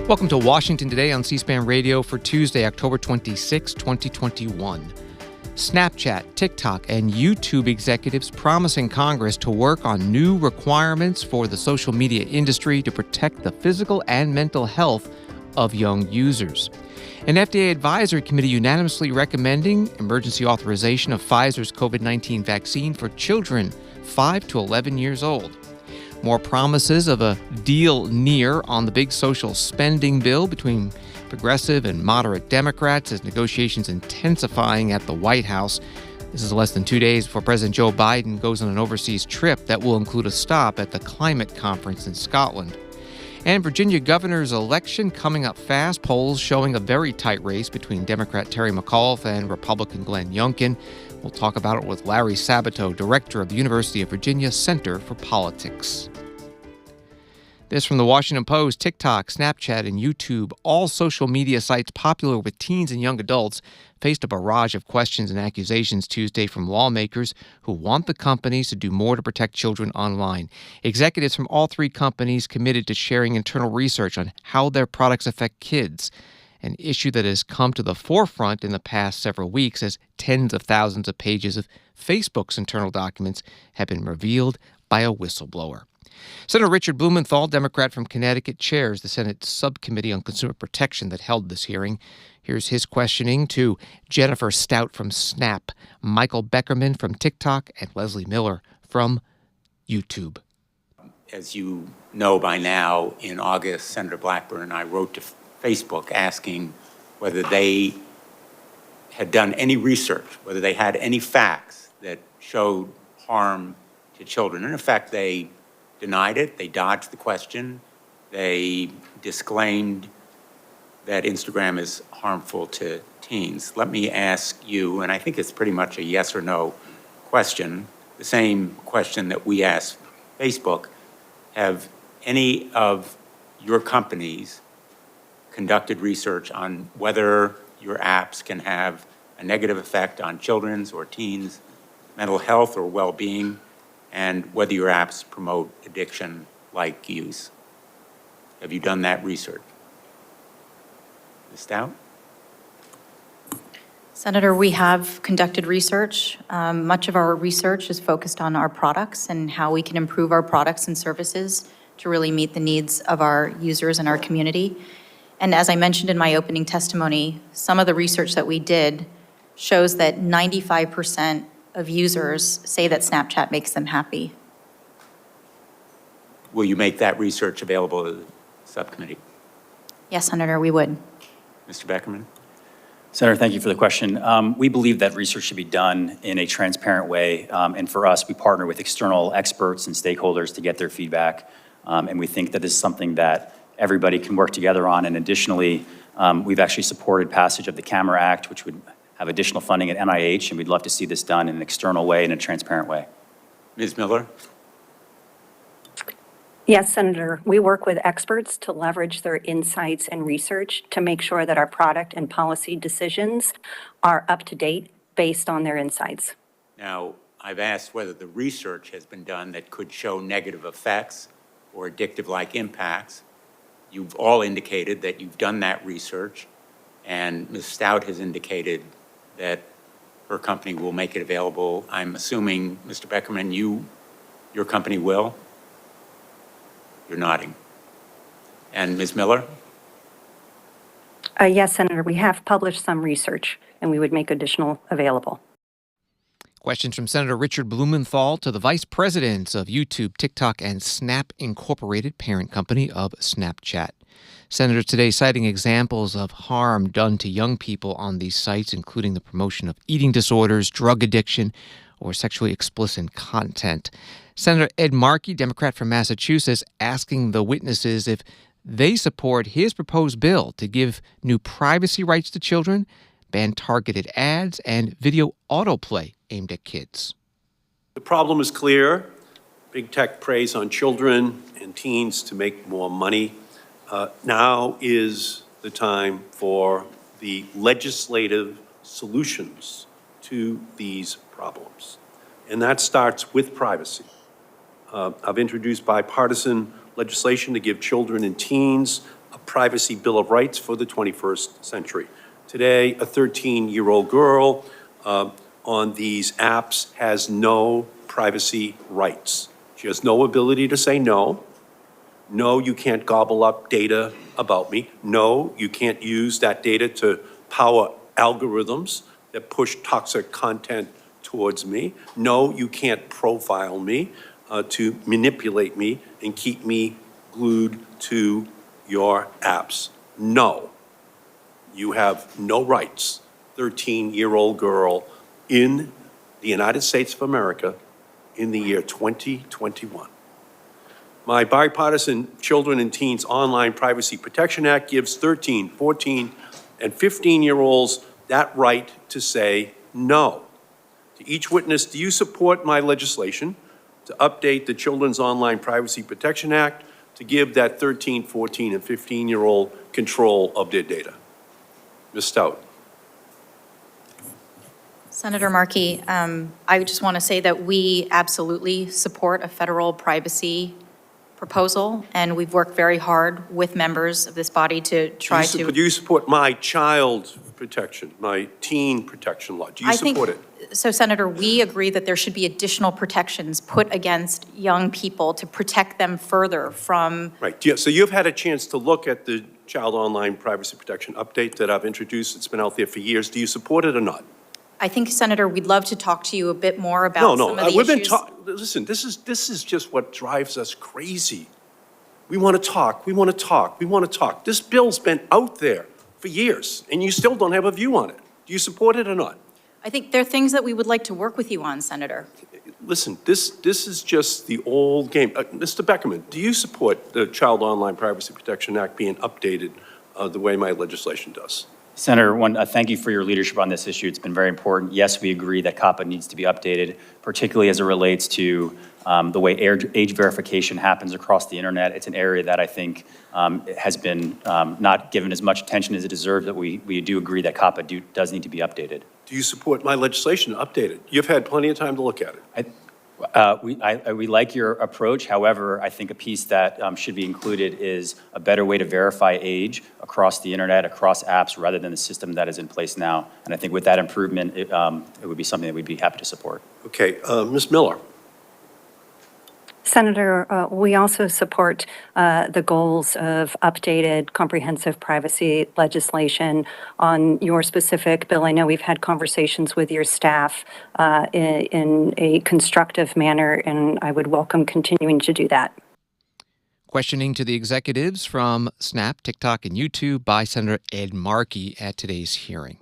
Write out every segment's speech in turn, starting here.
Welcome to Washington Today on C-SPAN Radio for Tuesday, October 26, 2021. Snapchat, TikTok, and YouTube executives promising Congress to work on new requirements for the social media industry to protect the physical and mental health of young users. An FDA advisory committee unanimously recommending emergency authorization of Pfizer's COVID-19 vaccine for children 5 to 11 years old. More promises of a deal near on the big social spending bill between progressive and moderate Democrats as negotiations intensifying at the White House. This is less than 2 days before President Joe Biden goes on an overseas trip that will include a stop at the climate conference in Scotland. And Virginia governor's election coming up fast, polls showing a very tight race between Democrat Terry McAuliffe and Republican Glenn Youngkin. We'll talk about it with Larry Sabato, director of the University of Virginia Center for Politics. This from the Washington Post. TikTok, Snapchat, and YouTube, all social media sites popular with teens and young adults, faced a barrage of questions and accusations Tuesday from lawmakers who want the companies to do more to protect children online. Executives from all three companies committed to sharing internal research on how their products affect kids, an issue that has come to the forefront in the past several weeks as tens of thousands of pages of Facebook's internal documents have been revealed by a whistleblower. Senator Richard Blumenthal, Democrat from Connecticut, chairs the Senate subcommittee on consumer protection that held this hearing. Here's his questioning to Jennifer Stout from Snap, Michael Beckerman from TikTok, and Leslie Miller from YouTube. As you know by now, in August, Senator Blackburn and I wrote to Facebook asking whether they had done any research, whether they had any facts that showed harm to children. And in fact, they denied it. They dodged the question. They disclaimed that Instagram is harmful to teens. Let me ask you, and I think it's pretty much a yes or no question, the same question that we asked Facebook. Have any of your companies conducted research on whether your apps can have a negative effect on children's or teens' mental health or well-being, and whether your apps promote addiction-like use? Have you done that research? Ms. Stout? Senator, we have conducted research. Much of our research is focused on our products and how we can improve our products and services to really meet the needs of our users and our community. And as I mentioned in my opening testimony, some of the research that we did shows that 95% of users say that Snapchat makes them happy. Will you make that research available to the subcommittee? Yes, Senator, we would. Mr. Beckerman? Senator, thank you for the question. We believe that research should be done in a transparent way. And for us, we partner with external experts and stakeholders to get their feedback. And we think that this is something that everybody can work together on. And additionally, we've actually supported passage of the CAMERA Act, which would have additional funding at NIH, and we'd love to see this done in an external way, in a transparent way. Ms. Miller? Yes, Senator. We work with experts to leverage their insights and research to make sure that our product and policy decisions are up to date based on their insights. Now, I've asked whether the research has been done that could show negative effects or addictive-like impacts. You've all indicated that you've done that research, and Ms. Stout has indicated that her company will make it available. I'm assuming, Mr. Beckerman, your company will? You're nodding. And Ms. Miller? Yes, Senator, we have published some research, and we would make additional available. Questions from Senator Richard Blumenthal to the vice presidents of YouTube, TikTok, and Snap Incorporated, parent company of Snapchat. Senators today citing examples of harm done to young people on these sites, including the promotion of eating disorders, drug addiction, or sexually explicit content. Senator Ed Markey, Democrat from Massachusetts, asking the witnesses if they support his proposed bill to give new privacy rights to children, ban targeted ads, and video autoplay aimed at kids. The problem is clear. Big tech preys on children and teens to make more money. Now is the time for the legislative solutions to these problems. And that starts with privacy. I've introduced bipartisan legislation to give children and teens a privacy bill of rights for the 21st century. Today, a 13-year-old girl on these apps has no privacy rights. She has no ability to say no. No, you can't gobble up data about me. No, you can't use that data to power algorithms that push toxic content towards me. No, you can't profile me to manipulate me and keep me glued to your apps. No, you have no rights, 13-year-old girl in the United States of America in the year 2021. My bipartisan Children and Teens Online Privacy Protection Act gives 13, 14, and 15-year-olds that right to say no. To each witness, do you support my legislation to update the Children's Online Privacy Protection Act to give that 13, 14, and 15-year-old control of their data? Ms. Stout. Senator Markey, I just want to say that we absolutely support a federal privacy proposal, and we've worked very hard with members of this body to try to. Do you support my child protection, my teen protection law? Do you support it? So, Senator, we agree that there should be additional protections put against young people to protect them further from. Right. So you've had a chance to look at the Child Online Privacy Protection Update that I've introduced. It's been out there for years. Do you support it or not? I think, Senator, we'd love to talk to you a bit more about some of the we've issues. Listen, this is just what drives us crazy. We want to talk, we want to talk, we want to talk. This bill's been out there for years, and you still don't have a view on it. Do you support it or not? I think there are things that we would like to work with you on, Senator. Listen, this is just the old game. Mr. Beckerman, do you support the Child Online Privacy Protection Act being updated the way my legislation does? Senator, thank you for your leadership on this issue. It's been very important. Yes, we agree that COPPA needs to be updated, particularly as it relates to the way age verification happens across the internet. It's an area that I think has been not given as much attention as it deserves, that we do agree that COPPA does need to be updated. Do you support my legislation to update it? You've had plenty of time to look at it. We like your approach. However, I think a piece that should be included is a better way to verify age across the internet, across apps, rather than the system that is in place now. And I think with that improvement, it would be something that we'd be happy to support. Okay, Ms. Miller. Senator, we also support the goals of updated comprehensive privacy legislation. On your specific bill, I know we've had conversations with your staff in a constructive manner, and I would welcome continuing to do that. Questioning to the executives from Snap, TikTok, and YouTube by Senator Ed Markey at today's hearing.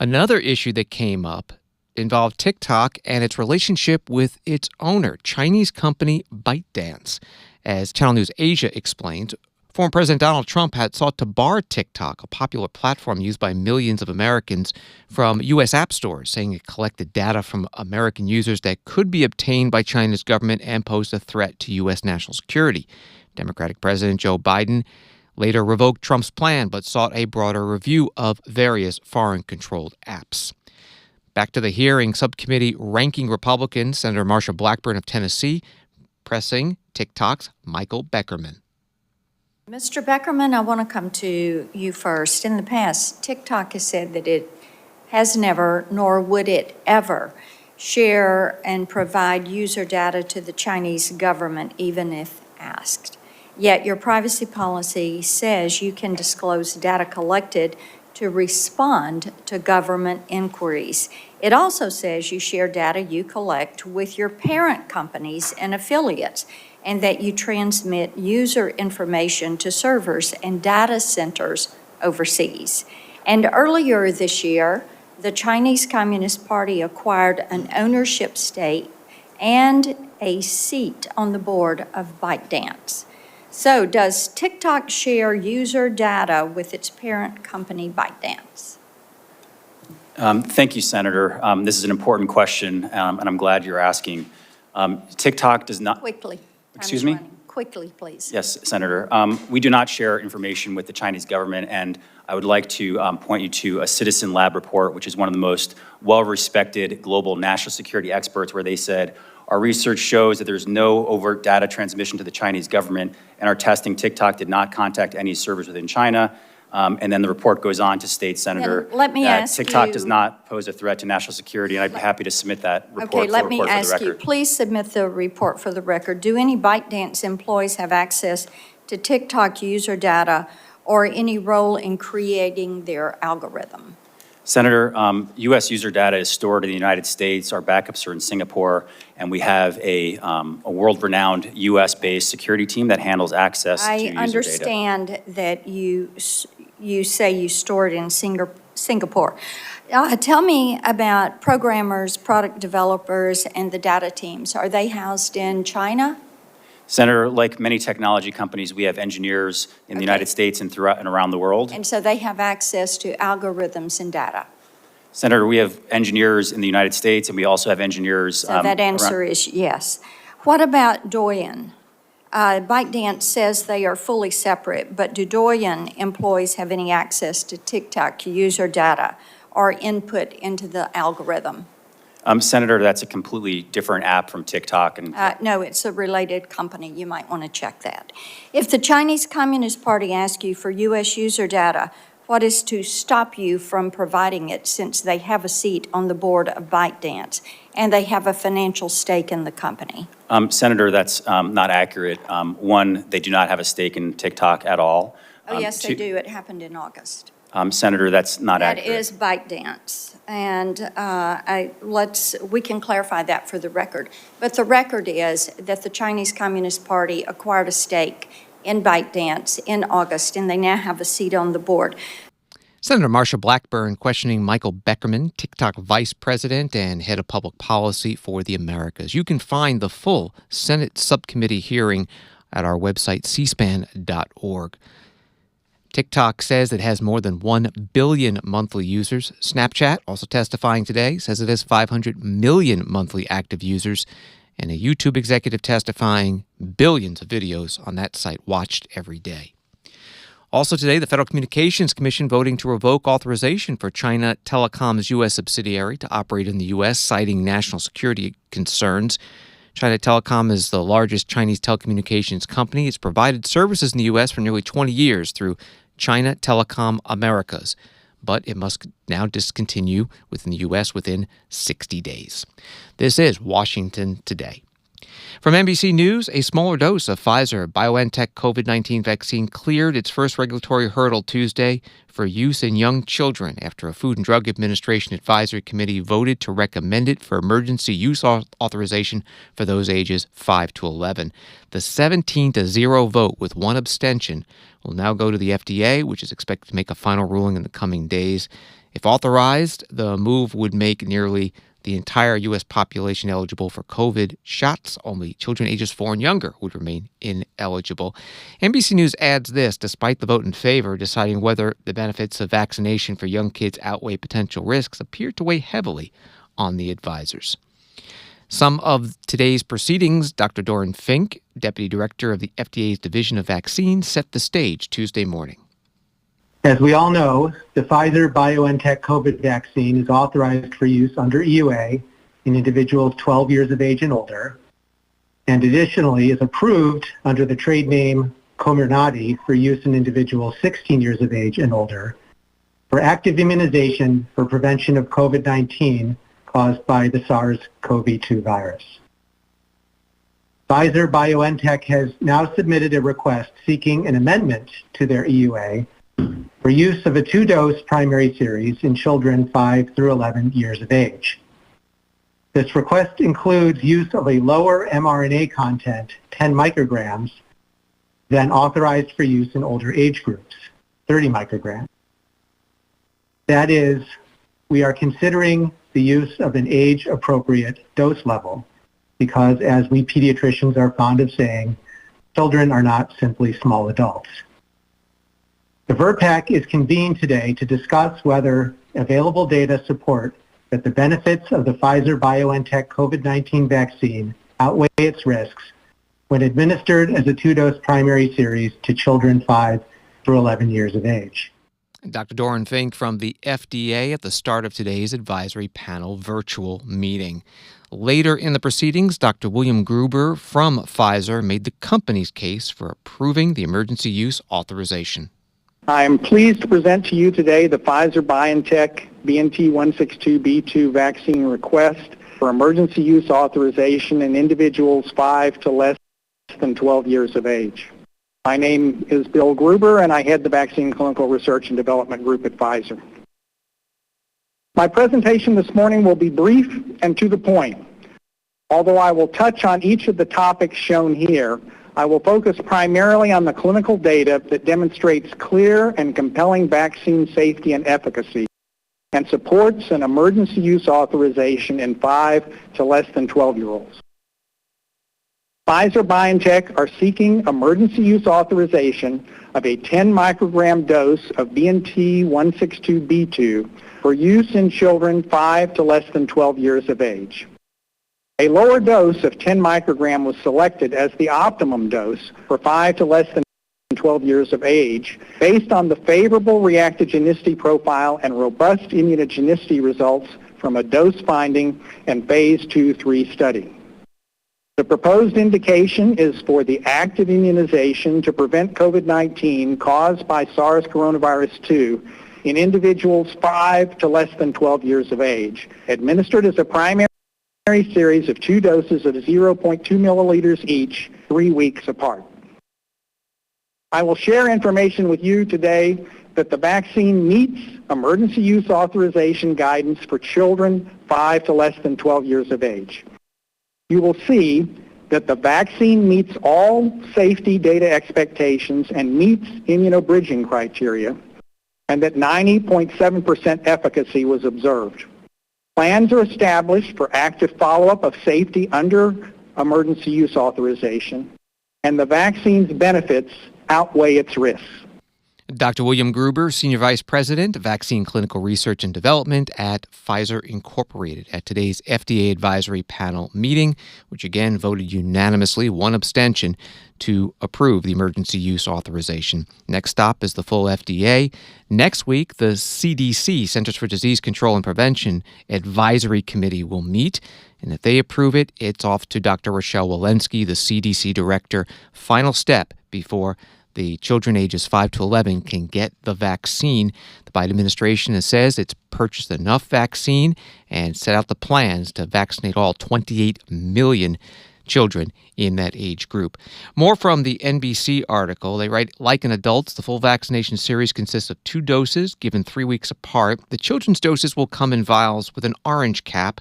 Another issue that came up involved TikTok and its relationship with its owner, Chinese company ByteDance. As Channel News Asia explains, former President Donald Trump had sought to bar TikTok, a popular platform used by millions of Americans, from U.S. app stores, saying it collected data from American users that could be obtained by China's government and posed a threat to U.S. national security. Democratic President Joe Biden later revoked Trump's plan, but sought a broader review of various foreign-controlled apps. Back to the hearing, subcommittee ranking Republican Senator Marsha Blackburn of Tennessee, pressing TikTok's Michael Beckerman. Mr. Beckerman, I want to come to you first. In the past, TikTok has said that it has never, nor would it ever, share and provide user data to the Chinese government, even if asked. Yet your privacy policy says you can disclose data collected to respond to government inquiries. It also says you share data you collect with your parent companies and affiliates, and that you transmit user information to servers and data centers overseas. And earlier this year, the Chinese Communist Party acquired an ownership stake and a seat on the board of ByteDance. So does TikTok share user data with its parent company, ByteDance? Thank you, Senator. This is an important question, and I'm glad you're asking. TikTok does not... Quickly. Excuse me? Quickly, please. Yes, Senator. We do not share information with the Chinese government, and I would like to point you to a Citizen Lab report, which is one of the most well-respected global national security experts, where they said Our research shows that there's no overt data transmission to the Chinese government, and our testing, TikTok did not contact any servers within China. And then the report goes on to state, Senator, Let me that ask TikTok you- does not pose a threat to national security, and I'd be happy to submit that report Okay, for let me the ask you, record. please submit the report for the record. Do any ByteDance employees have access to TikTok user data or any role in creating their algorithm? Senator, U.S. user data is stored in the United States. Our backups are in Singapore, and we have a world-renowned U.S.-based security team that handles access to user data. I understand that you say you store it in Singapore. Tell me about programmers, product developers, and the data teams. Are they housed in China? Senator, like many technology companies, we have engineers in the United States and throughout and around the world. And so they have access to algorithms and data? Senator, we have engineers in the United States, and we also have engineers. So that answer is yes. What about Douyin? ByteDance says they are fully separate, but do Douyin employees have any access to TikTok user data or input into the algorithm? Senator, that's a completely different app from TikTok. And No, it's a related company. You might want to check that. If the Chinese Communist Party asks you for U.S. user data, what is to stop you from providing it, since they have a seat on the board of ByteDance and they have a financial stake in the company? Senator, that's not accurate. One, they do not have a stake in TikTok at all. Oh, yes, they do. It happened in August. Senator, that's not accurate. That is ByteDance, and we can clarify that for the record. But the record is that the Chinese Communist Party acquired a stake in ByteDance in August, and they now have a seat on the board. Senator Marsha Blackburn questioning Michael Beckerman, TikTok Vice President and Head of Public Policy for the Americas. You can find the full Senate subcommittee hearing at our website, cspan.org. TikTok says it has more than 1 billion monthly users. Snapchat, also testifying today, says it has 500 million monthly active users. And a YouTube executive testifying billions of videos on that site watched every day. Also today, the Federal Communications Commission voting to revoke authorization for China Telecom's U.S. subsidiary to operate in the U.S., citing national security concerns. China Telecom is the largest Chinese telecommunications company. It's provided services in the U.S. for nearly 20 years through China Telecom Americas, but it must now discontinue within the U.S. within 60 days. This is Washington Today. From NBC News, a smaller dose of Pfizer BioNTech COVID-19 vaccine cleared its first regulatory hurdle Tuesday for use in young children after a Food and Drug Administration advisory committee voted to recommend it for emergency use authorization for those ages 5 to 11. The 17-0 vote with one abstention will now go to the FDA, which is expected to make a final ruling in the coming days. If authorized, the move would make nearly the entire U.S. population eligible for COVID shots. Only children ages 4 and younger would remain ineligible. NBC News adds this: despite the vote in favor, deciding whether the benefits of vaccination for young kids outweigh potential risks appear to weigh heavily on the advisors. Some of today's proceedings, Dr. Doran Fink, Deputy Director of the FDA's Division of Vaccines, set the stage Tuesday morning. As we all know, the Pfizer BioNTech COVID vaccine is authorized for use under EUA in individuals 12 years of age and older, and additionally is approved under the trade name Comirnaty for use in individuals 16 years of age and older for active immunization for prevention of COVID-19 caused by the SARS-CoV-2 virus. Pfizer BioNTech has now submitted a request seeking an amendment to their EUA for use of a 2-dose primary series in children 5 through 11 years of age. This request includes use of a lower mRNA content, 10 micrograms, than authorized for use in older age groups, 30 micrograms. That is, we are considering the use of an age-appropriate dose level because, as we pediatricians are fond of saying, children are not simply small adults. The VRBPAC is convened today to discuss whether available data support that the benefits of the Pfizer BioNTech COVID-19 vaccine outweigh its risks when administered as a 2-dose primary series to children 5 through 11 years of age. Dr. Doran Fink from the FDA at the start of today's advisory panel virtual meeting. Later in the proceedings, Dr. William Gruber from Pfizer made the company's case for approving the emergency use authorization. I am pleased to present to you today the Pfizer-BioNTech BNT162b2 vaccine request for emergency use authorization in individuals 5 to less than 12 years of age. My name is Bill Gruber, and I head the Vaccine Clinical Research and Development Group at Pfizer. My presentation this morning will be brief and to the point. Although I will touch on each of the topics shown here, I will focus primarily on the clinical data that demonstrates clear and compelling vaccine safety and efficacy and supports an emergency use authorization in 5 to less than 12-year-olds. Pfizer-BioNTech are seeking emergency use authorization of a 10 microgram dose of BNT162b2 for use in children 5 to less than 12 years of age. A lower dose of 10 microgram was selected as the optimum dose for 5 to less than 12 years of age based on the favorable reactogenicity profile and robust immunogenicity results from a dose-finding and phase 2-3 study. The proposed indication is for the active immunization to prevent COVID-19 caused by SARS coronavirus 2 in individuals 5 to less than 12 years of age, administered as a primary series of 2 doses of 0.2 milliliters each, 3 weeks apart. I will share information with you today that the vaccine meets emergency use authorization guidance for children 5 to less than 12 years of age. You will see that the vaccine meets all safety data expectations and meets immunobridging criteria, and that 90.7% efficacy was observed. Plans are established for active follow-up of safety under emergency use authorization, and the vaccine's benefits outweigh its risks. Dr. William Gruber, Senior Vice President, Vaccine Clinical Research and Development at Pfizer Incorporated, at today's FDA Advisory Panel meeting, which again voted unanimously, 1 abstention, to approve the emergency use authorization. Next stop is the full FDA. Next week, the CDC, Centers for Disease Control and Prevention Advisory Committee, will meet. And if they approve it, it's off to Dr. Rochelle Walensky, the CDC Director. Final step before the children ages 5 to 11 can get the vaccine. The Biden administration says it's purchased enough vaccine and set out the plans to vaccinate all 28 million children in that age group. More from the NBC article. They write, like in adults, the full vaccination series consists of 2 doses given 3 weeks apart. The children's doses will come in vials with an orange cap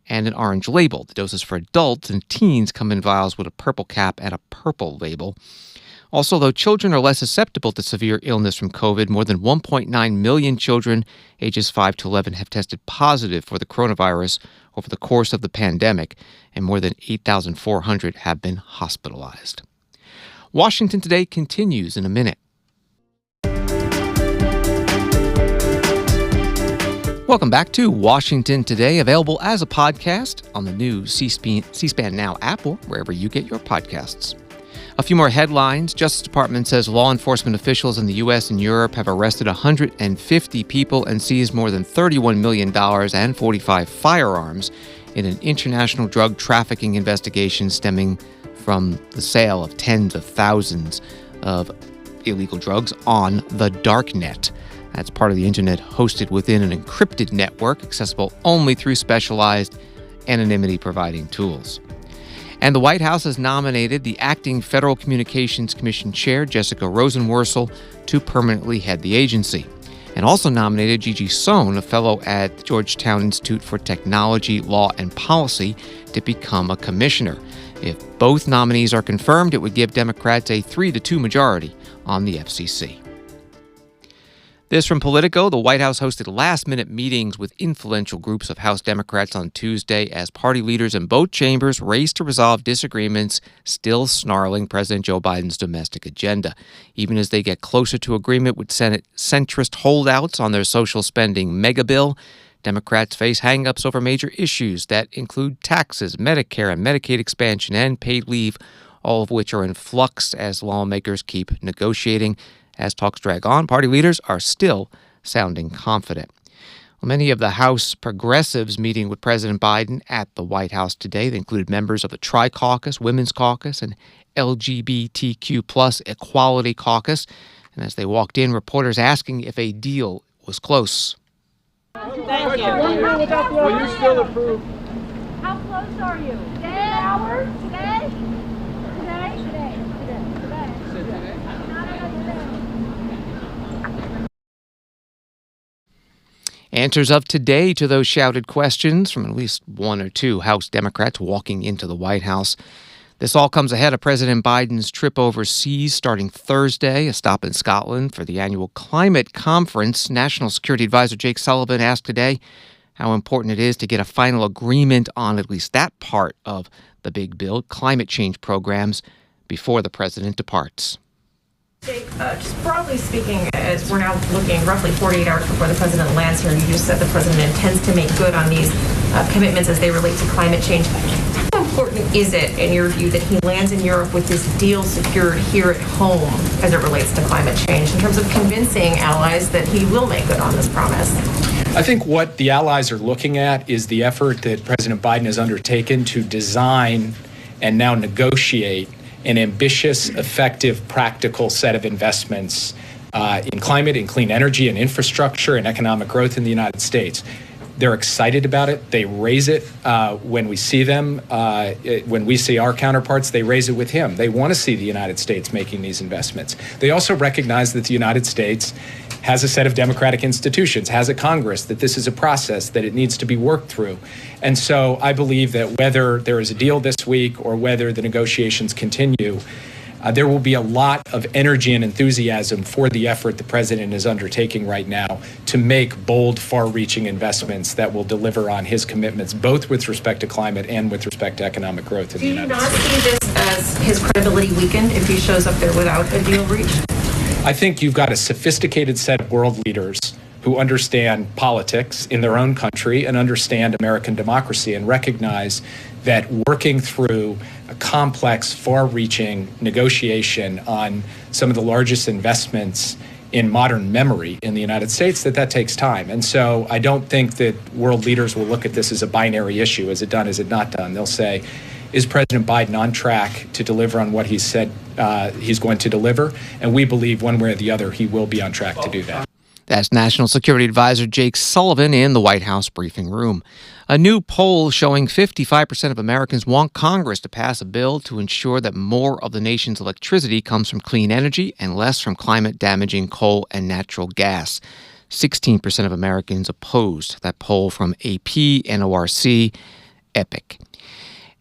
and an orange label. The doses for adults and teens come in vials with a purple cap and a purple label. Also, though children are less susceptible to severe illness from COVID, more than 1.9 million children ages 5 to 11 have tested positive for the coronavirus over the course of the pandemic, and more than 8,400 have been hospitalized. Washington Today continues in a minute. Welcome back to Washington Today, available as a podcast on the new C-SPAN Now app or wherever you get your podcasts. A few more headlines. Justice Department says law enforcement officials in the U.S. and Europe have arrested 150 people and seized more than $31 million and 45 firearms in an international drug trafficking investigation stemming from the sale of tens of thousands of illegal drugs on the darknet. That's part of the internet hosted within an encrypted network, accessible only through specialized anonymity-providing tools. And the White House has nominated the acting Federal Communications Commission Chair, Jessica Rosenworcel, to permanently head the agency. And also nominated Gigi Sohn, a fellow at the Georgetown Institute for Technology, Law, and Policy, to become a commissioner. If both nominees are confirmed, it would give Democrats a 3-2 majority on the FCC. This from Politico. The White House hosted last-minute meetings with influential groups of House Democrats on Tuesday as party leaders in both chambers raced to resolve disagreements still snarling President Joe Biden's domestic agenda. Even as they get closer to agreement with Senate centrist holdouts on their social spending mega bill, Democrats face hang-ups over major issues that include taxes, Medicare and Medicaid expansion, and paid leave, all of which are in flux as lawmakers keep negotiating. As talks drag on, party leaders are still sounding confident. Many of the House progressives meeting with President Biden at the White House today. They included members of the Tri-Caucus, Women's Caucus, and LGBTQ plus Equality Caucus. And as they walked in, reporters asking if a deal was close. Thank you. Will you still approve? How close are you? Today? Hours? Today? Today? Today. Answers of today to those shouted questions from at least one or two House Democrats walking into the White House. This all comes ahead of President Biden's trip overseas starting Thursday, a stop in Scotland for the annual climate conference. National Security Advisor Jake Sullivan asked today how important it is to get a final agreement on at least that part of the big bill, climate change programs, before the president departs. Jake, just broadly speaking, as we're now looking roughly 48 hours before the president lands here, you just said the president intends to make good on these commitments as they relate to climate change. How important is it, in your view, that he lands in Europe with this deal secured here at home as it relates to climate change, in terms of convincing allies that he will make good on this promise? I think what the allies are looking at is the effort that President Biden has undertaken to design and now negotiate an ambitious, effective, practical set of investments in climate, in clean energy, and infrastructure, and economic growth in the United States. They're excited about it. They raise it when we see them. When we see our counterparts, they raise it with him. They want to see the United States making these investments. They also recognize that the United States has a set of democratic institutions, has a Congress, that this is a process, that it needs to be worked through. And so I believe that whether there is a deal this week or whether the negotiations continue, there will be a lot of energy and enthusiasm for the effort the president is undertaking right now to make bold, far-reaching investments that will deliver on his commitments, both with respect to climate and with respect to economic growth in the United States. Do you not see this as his credibility weakened if he shows up there without a deal reached? I think you've got a sophisticated set of world leaders who understand politics in their own country and understand American democracy and recognize that working through a complex, far-reaching negotiation on some of the largest investments in modern memory in the United States, that takes time. And so I don't think that world leaders will look at this as a binary issue, is it done, is it not done? They'll say, is President Biden on track to deliver on what he said he's going to deliver? And we believe one way or the other he will be on track to do that. That's National Security Advisor Jake Sullivan in the White House briefing room. A new poll showing 55% of Americans want Congress to pass a bill to ensure that more of the nation's electricity comes from clean energy and less from climate-damaging coal and natural gas. 16% of Americans opposed that poll from AP, NORC, EPIC.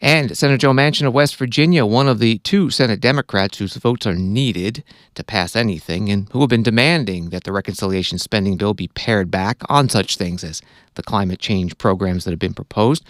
And Senator Joe Manchin of West Virginia, one of the two Senate Democrats whose votes are needed to pass anything and who have been demanding that the reconciliation spending bill be pared back on such things as the climate change programs that have been proposed.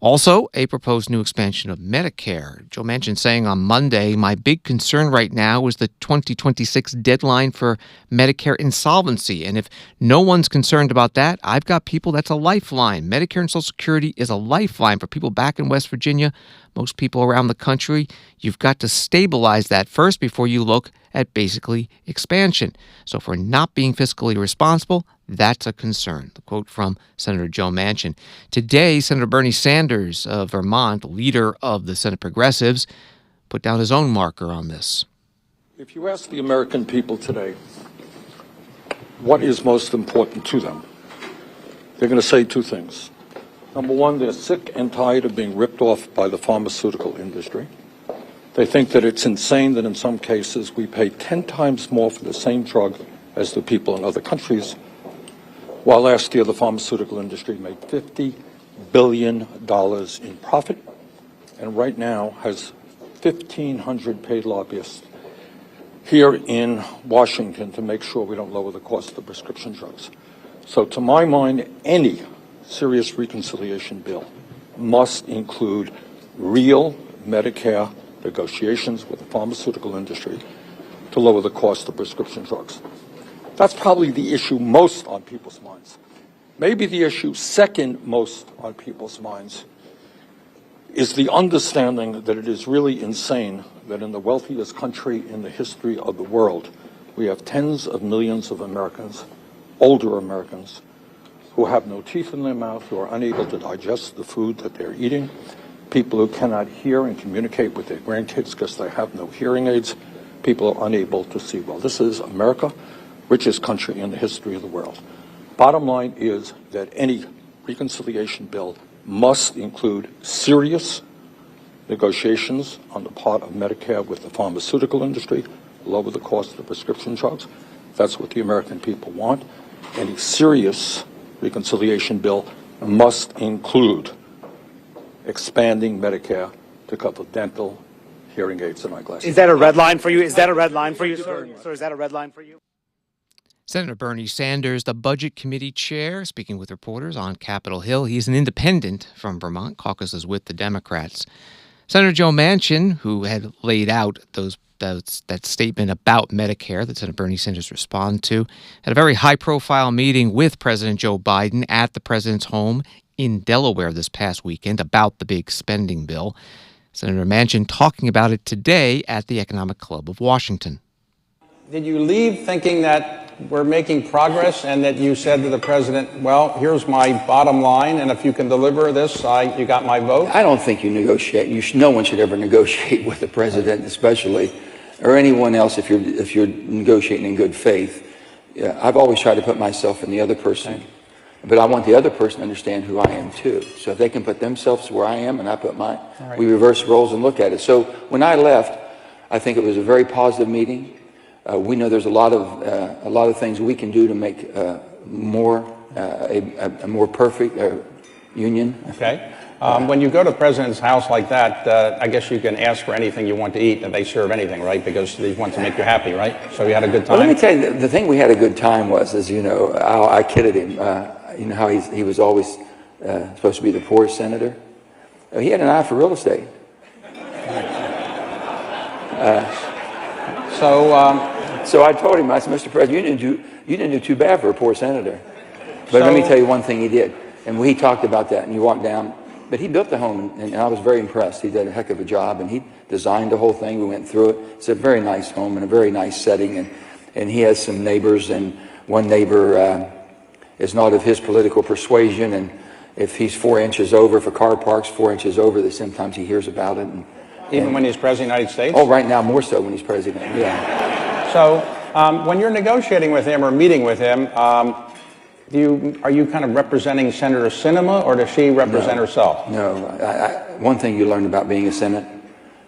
Also, a proposed new expansion of Medicare. Joe Manchin saying on Monday, my big concern right now is the 2026 deadline for Medicare insolvency. And if no one's concerned about that, I've got people, that's a lifeline. Medicare and Social Security is a lifeline for people back in West Virginia, most people around the country. You've got to stabilize that first before you look at basically expansion. So if we're not being fiscally responsible, that's a concern. The quote from Senator Joe Manchin. Today, Senator Bernie Sanders of Vermont, leader of the Senate Progressives, put down his own marker on this. If you ask the American people today what is most important to them, they're going to say two things. Number one, they're sick and tired of being ripped off by the pharmaceutical industry. They think that it's insane that in some cases we pay 10 times more for the same drug as the people in other countries, while last year the pharmaceutical industry made $50 billion in profit and right now has 1,500 paid lobbyists here in Washington to make sure we don't lower the cost of prescription drugs. So to my mind, any serious reconciliation bill must include real Medicare negotiations with the pharmaceutical industry to lower the cost of prescription drugs. That's probably the issue most on people's minds. Maybe the issue second most on people's minds is the understanding that it is really insane that in the wealthiest country in the history of the world, we have tens of millions of Americans, older Americans, who have no teeth in their mouth, who are unable to digest the food that they're eating, people who cannot hear and communicate with their grandkids because they have no hearing aids, people are unable to see well. This is America, richest country in the history of the world. Bottom line is that any reconciliation bill must include serious negotiations on the part of Medicare with the pharmaceutical industry, lower the cost of prescription drugs. That's what the American people want. Any serious reconciliation bill must include expanding Medicare to cover dental, hearing aids, and eyeglasses. Is that a red line for you? Is that a red line for you, sir? Sir, is that a red line for you? Senator Bernie Sanders, the Budget Committee chair, speaking with reporters on Capitol Hill. He's an independent from Vermont, caucuses with the Democrats. Senator Joe Manchin, who had laid out that statement about Medicare that Senator Bernie Sanders responded to, had a very high-profile meeting with President Joe Biden at the president's home in Delaware this past weekend about the big spending bill. Senator Manchin talking about it today at the Economic Club of Washington. Did you leave thinking that we're making progress and that you said to the president, well, here's my bottom line, and if you can deliver this, you got my vote? I don't think you negotiate. No one should ever negotiate with the president, especially, or anyone else if you're negotiating in good faith. Yeah, I've always tried to put myself in the other person, but I want the other person to understand who I am too. So if they can put themselves where I am and I put mine, we reverse roles and look at it. So when I left, I think it was a very positive meeting. We know there's a lot of things we can do to make a more perfect union. Okay. When you go to the president's house like that, I guess you can ask for anything you want to eat, and they serve anything, right? Because they want to make you happy, right? So you had a good time. Well, let me tell you, the thing we had a good time was, as you know, I kidded him. You know how he was always supposed to be the poorest senator. He had an eye for real estate. So I told him, I said, Mr. President, you didn't do too bad for a poor senator. But let me tell you one thing he did. And he talked about that, and you walked down. But he built the home, and I was very impressed. He did a heck of a job, and he designed the whole thing. We went through it. It's a very nice home and a very nice setting. And he has some neighbors, and one neighbor is not of his political persuasion. And if he's 4 inches over, if a car parks 4 inches over, that sometimes he hears about it. Even when he's president of the United States? Oh, right now more so when he's president, yeah. So when you're negotiating with him or meeting with him, are you kind of representing Senator Sinema, or does she represent herself? No. One thing you learn about being a Senate,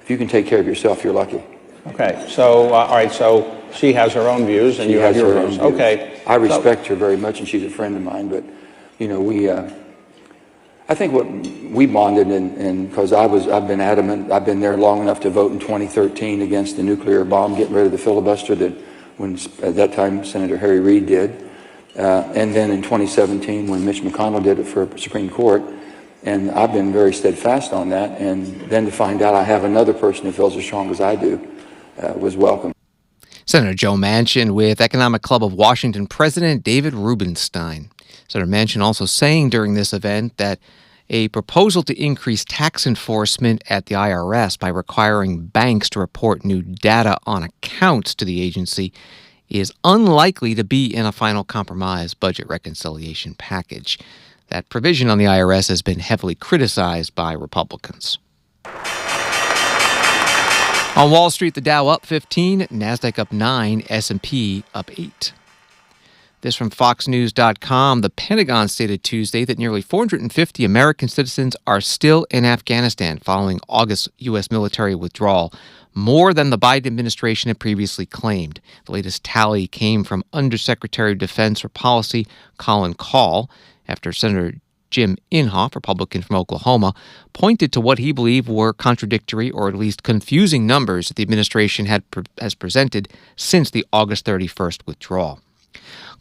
if you can take care of yourself, you're lucky. Okay. So, all right. So she has her own views, and you have your views. Okay. I respect her very much, and she's a friend of mine. But, you know, I think what we bonded, and because I've been adamant, I've been there long enough to vote in 2013 against the nuclear bomb, getting rid of the filibuster that when at that time Senator Harry Reid did. And then in 2017 when Mitch McConnell did it for Supreme Court. And I've been very steadfast on that. And then to find out I have another person who feels as strong as I do was welcome. Senator Joe Manchin with Economic Club of Washington President David Rubenstein. Senator Manchin also saying during this event that a proposal to increase tax enforcement at the IRS by requiring banks to report new data on accounts to the agency is unlikely to be in a final compromise budget reconciliation package. That provision on the IRS has been heavily criticized by Republicans. On Wall Street, the Dow up 15, NASDAQ up 9, S&P up 8. This from FoxNews.com. The Pentagon stated Tuesday that nearly 450 American citizens are still in Afghanistan following August's U.S. military withdrawal, more than the Biden administration had previously claimed. The latest tally came from Undersecretary of Defense for Policy Colin Kahl after Senator Jim Inhofe, Republican from Oklahoma, pointed to what he believed were contradictory or at least confusing numbers that the administration has presented since the August 31st withdrawal.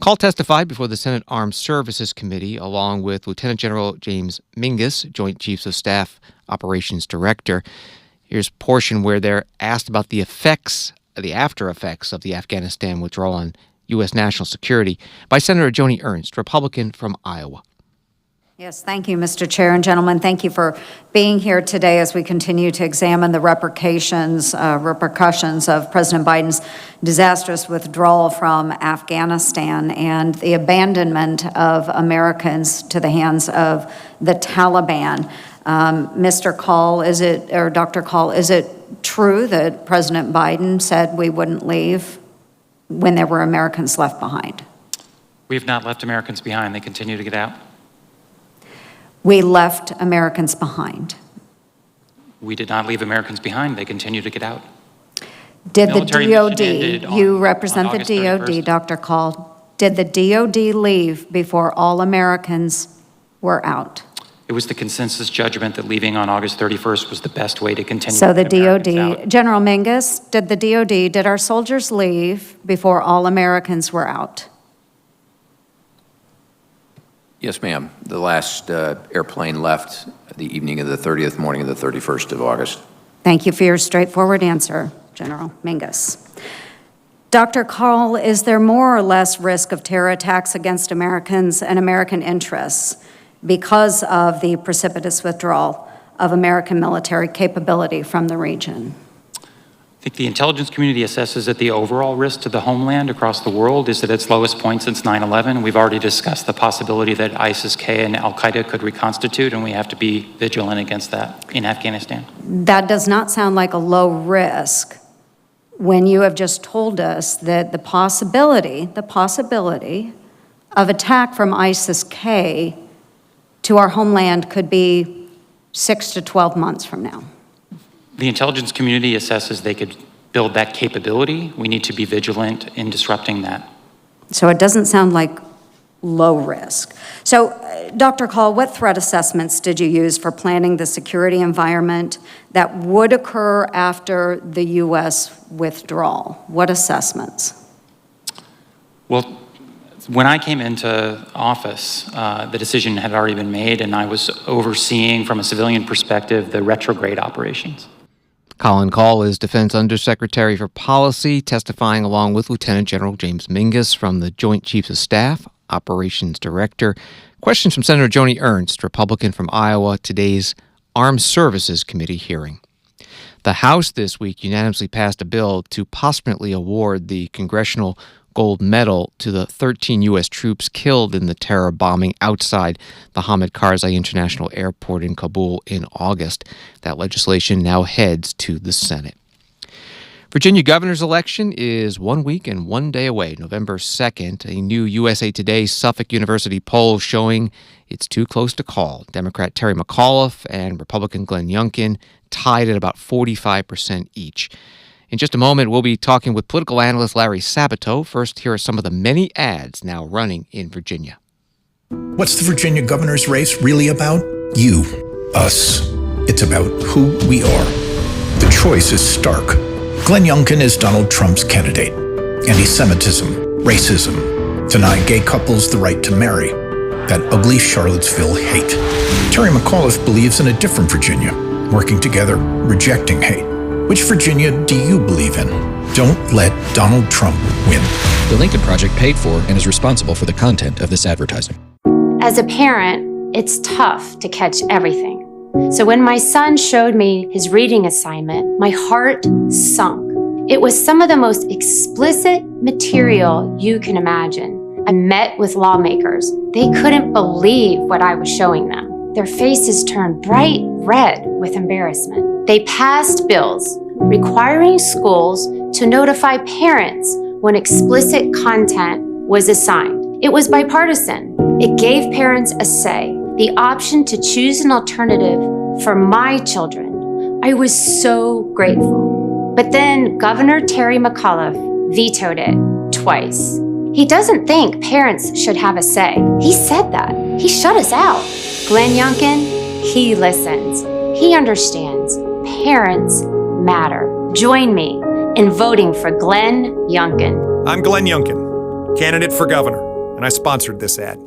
Kahl testified before the Senate Armed Services Committee along with Lieutenant General James Mingus, Joint Chiefs of Staff Operations Director. Here's a portion where they're asked about the after effects of the Afghanistan withdrawal on U.S. national security by Senator Joni Ernst, Republican from Iowa. Yes, thank you, Mr. Chair and gentlemen. Thank you for being here today as we continue to examine the repercussions of President Biden's disastrous withdrawal from Afghanistan and the abandonment of Americans to the hands of the Taliban. Mr. Call, Dr. Call, is it true that President Biden said we wouldn't leave when there were Americans left behind? We have not left Americans behind. They continue to get out. We left Americans behind. We did not leave Americans behind. They continue to get out. Did the Military DOD, mission ended you on represent the August DOD, 31st. Dr. Call, did the DOD leave before all Americans were out? It was the consensus judgment that leaving on August 31st was the best way to continue. So the to get Americans DOD, out. General Mingus, did our soldiers leave before all Americans were out? Yes, ma'am. The last airplane left the evening of the 30th, morning of the 31st of August. Thank you for your straightforward answer, General Mingus. Dr. Call, is there more or less risk of terror attacks against Americans and American interests because of the precipitous withdrawal of American military capability from the region? I think the intelligence community assesses that the overall risk to the homeland across the world is at its lowest point since 9/11. We've already discussed the possibility that ISIS-K and Al-Qaeda could reconstitute, and we have to be vigilant against that in Afghanistan. That does not sound like a low risk when you have just told us that the possibility of attack from ISIS-K to our homeland could be 6 to 12 months from now. The intelligence community assesses they could build that capability. We need to be vigilant in disrupting that. So it doesn't sound like low risk. So, Dr. Call, what threat assessments did you use for planning the security environment that would occur after the U.S. withdrawal? What assessments? Well, when I came into office, the decision had already been made, and I was overseeing, from a civilian perspective, the retrograde operations. Colin Call is Defense Undersecretary for Policy, testifying along with Lieutenant General James Mingus from the Joint Chiefs of Staff, Operations Director. Questions from Senator Joni Ernst, Republican from Iowa, today's Armed Services Committee hearing. The House this week unanimously passed a bill to posthumously award the Congressional Gold Medal to the 13 U.S. troops killed in the terror bombing outside the Hamid Karzai International Airport in Kabul in August. That legislation now heads to the Senate. Virginia governor's election is 1 week and 1 day away, November 2nd. A new USA Today Suffolk University poll showing it's too close to call. Democrat Terry McAuliffe and Republican Glenn Youngkin tied at about 45% each. In just a moment, we'll be talking with political analyst Larry Sabato. First, here are some of the many ads now running in Virginia. What's the Virginia governor's race really about? You, us. It's about who we are. The choice is stark. Glenn Youngkin is Donald Trump's candidate. Anti-Semitism, racism, deny gay couples the right to marry. That ugly Charlottesville hate. Terry McAuliffe believes in a different Virginia, working together, rejecting hate. Which Virginia do you believe in? Don't let Donald Trump win. The Lincoln Project paid for and is responsible for the content of this advertising. As a parent, it's tough to catch everything. So when my son showed me his reading assignment, my heart sunk. It was some of the most explicit material you can imagine. I met with lawmakers. They couldn't believe what I was showing them. Their faces turned bright red with embarrassment. They passed bills requiring schools to notify parents when explicit content was assigned. It was bipartisan. It gave parents a say, the option to choose an alternative for my children. I was so grateful. But then Governor Terry McAuliffe vetoed it twice. He doesn't think parents should have a say. He said that. He shut us out. Glenn Youngkin, he listens. He understands. Parents matter. Join me in voting for Glenn Youngkin. I'm Glenn Youngkin, candidate for governor, and I sponsored this ad.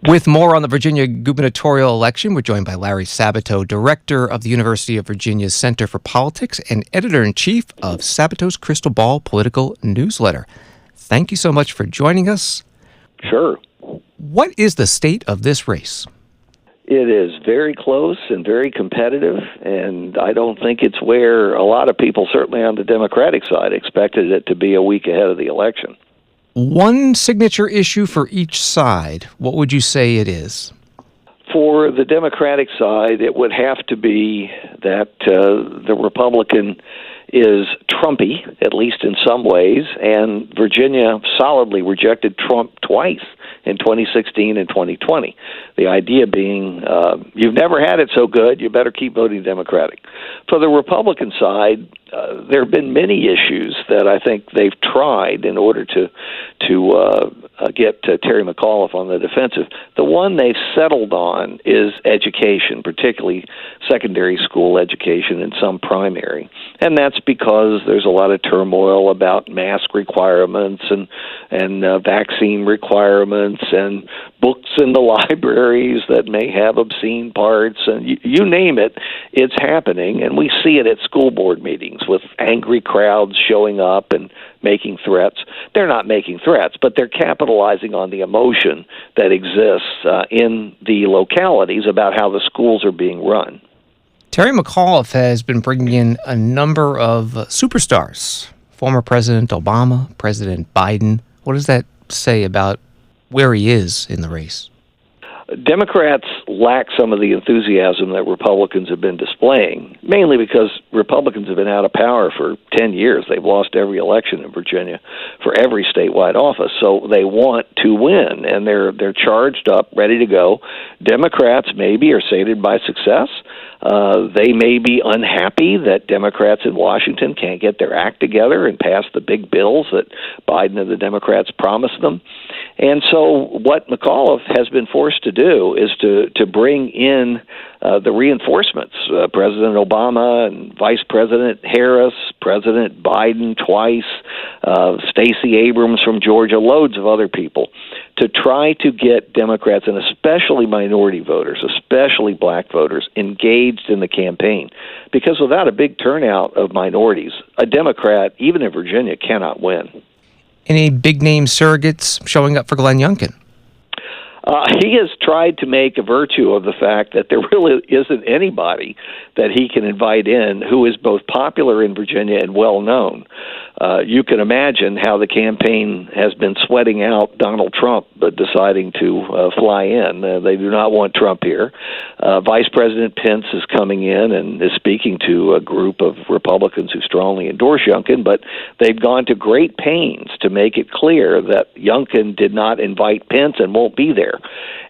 With more on the Virginia gubernatorial election, we're joined by Larry Sabato, director of the University of Virginia's Center for Politics and editor-in-chief of Sabato's Crystal Ball political newsletter. Thank you so much for joining us. Sure. What is the state of this race? It is very close and very competitive, and I don't think it's where a lot of people, certainly on the Democratic side, expected it to be a week ahead of the election. One signature issue for each side. What would you say it is? For the Democratic side, it would have to be that the Republican is Trumpy, at least in some ways, and Virginia solidly rejected Trump twice in 2016 and 2020. The idea being, you've never had it so good, you better keep voting Democratic. For the Republican side, there have been many issues that I think they've tried in order to get Terry McAuliffe on the defensive. The one they've settled on is education, particularly secondary school education and some primary. And that's because there's a lot of turmoil about mask requirements and vaccine requirements and books in the libraries that may have obscene parts, and you name it, it's happening. And we see it at school board meetings with angry crowds showing up and making threats. They're not making threats, but they're capitalizing on the emotion that exists in the localities about how the schools are being run. Terry McAuliffe has been bringing in a number of superstars. Former President Obama, President Biden. What does that say about where he is in the race? Democrats lack some of the enthusiasm that Republicans have been displaying, mainly because Republicans have been out of power for 10 years. They've lost every election in Virginia for every statewide office, so they want to win, and they're charged up, ready to go. Democrats maybe are sated by success. They may be unhappy that Democrats in Washington can't get their act together and pass the big bills that Biden and the Democrats promised them. And so what McAuliffe has been forced to do is to bring in the reinforcements, President Obama and Vice President Harris, President Biden twice, Stacey Abrams from Georgia, loads of other people, to try to get Democrats, and especially minority voters, especially black voters, engaged in the campaign. Because without a big turnout of minorities, a Democrat, even in Virginia, cannot win. Any big-name surrogates showing up for Glenn Youngkin? He has tried to make a virtue of the fact that there really isn't anybody that he can invite in who is both popular in Virginia and well-known. You can imagine how the campaign has been sweating out Donald Trump, but deciding to fly in. They do not want Trump here. Vice President Pence is coming in and is speaking to a group of Republicans who strongly endorse Youngkin, but they've gone to great pains to make it clear that Youngkin did not invite Pence and won't be there.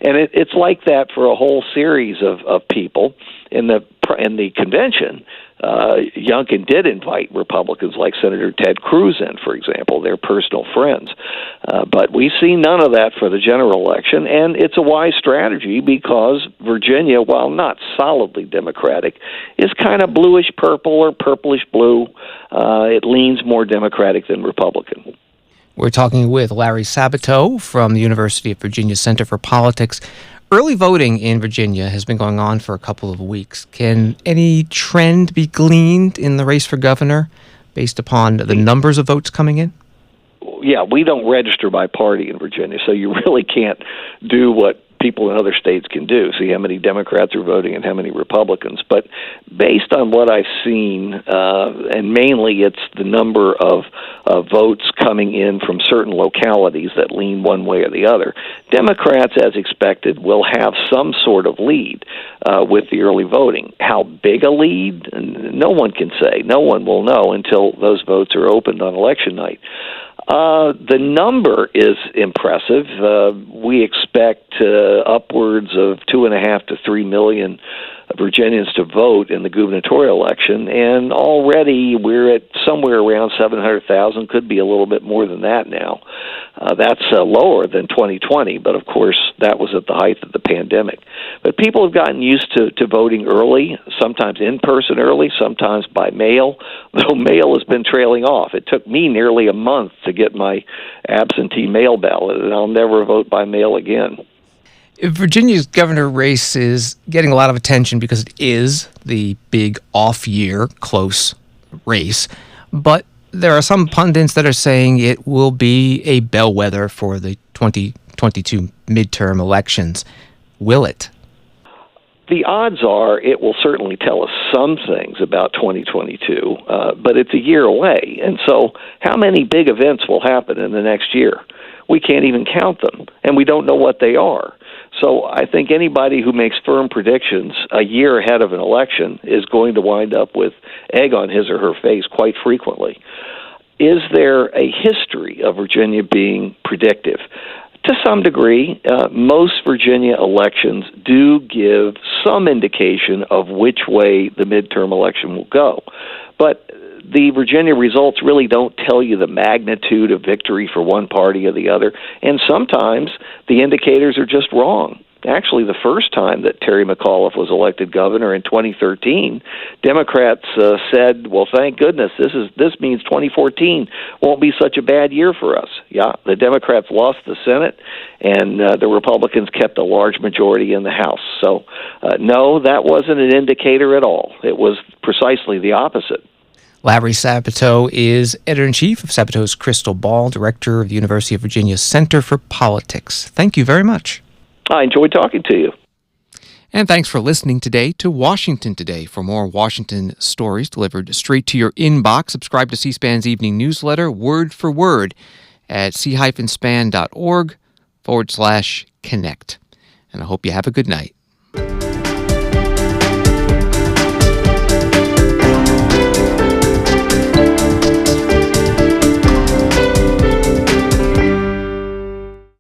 And it's like that for a whole series of people. In the convention, Youngkin did invite Republicans like Senator Ted Cruz in, for example, their personal friends. But we see none of that for the general election, and it's a wise strategy because Virginia, while not solidly Democratic, is kind of bluish-purple or purplish-blue. It leans more Democratic than Republican. We're talking with Larry Sabato from the University of Virginia Center for Politics. Early voting in Virginia has been going on for a couple of weeks. Can any trend be gleaned in the race for governor based upon the numbers of votes coming in? Yeah, we don't register by party in Virginia, so you really can't do what people in other states can do, see how many Democrats are voting and how many Republicans. But based on what I've seen, and mainly it's the number of votes coming in from certain localities that lean one way or the other, Democrats, as expected, will have some sort of lead with the early voting. How big a lead? No one can say. No one will know until those votes are opened on election night. The number is impressive. We expect upwards of 2.5 to 3 million Virginians to vote in the gubernatorial election, and already we're at somewhere around 700,000, could be a little bit more than that now. That's lower than 2020, but of course that was at the height of the pandemic. But people have gotten used to voting early, sometimes in person early, sometimes by mail, though mail has been trailing off. It took me nearly a month to get my absentee mail ballot, and I'll never vote by mail again. Virginia's governor race is getting a lot of attention because it is the big off-year close race, but there are some pundits that are saying it will be a bellwether for the 2022 midterm elections. Will it? The odds are it will certainly tell us some things about 2022, but it's a year away. And so how many big events will happen in the next year? We can't even count them, and we don't know what they are. So I think anybody who makes firm predictions a year ahead of an election is going to wind up with egg on his or her face quite frequently. Is there a history of Virginia being predictive? To some degree, most Virginia elections do give some indication of which way the midterm election will go. But the Virginia results really don't tell you the magnitude of victory for one party or the other, and sometimes the indicators are just wrong. Actually, the first time that Terry McAuliffe was elected governor in 2013, Democrats said, well, thank goodness, this means 2014 won't be such a bad year for us. Yeah, the Democrats lost the Senate, and the Republicans kept a large majority in the House. So, no, that wasn't an indicator at all. It was precisely the opposite. Larry Sabato is editor-in-chief of Sabato's Crystal Ball, director of the University of Virginia Center for Politics. Thank you very much. I enjoyed talking to you. And thanks for listening today to Washington Today. For more Washington stories delivered straight to your inbox, subscribe to C-SPAN's evening newsletter, word for word, at c-span.org/connect. And I hope you have a good night.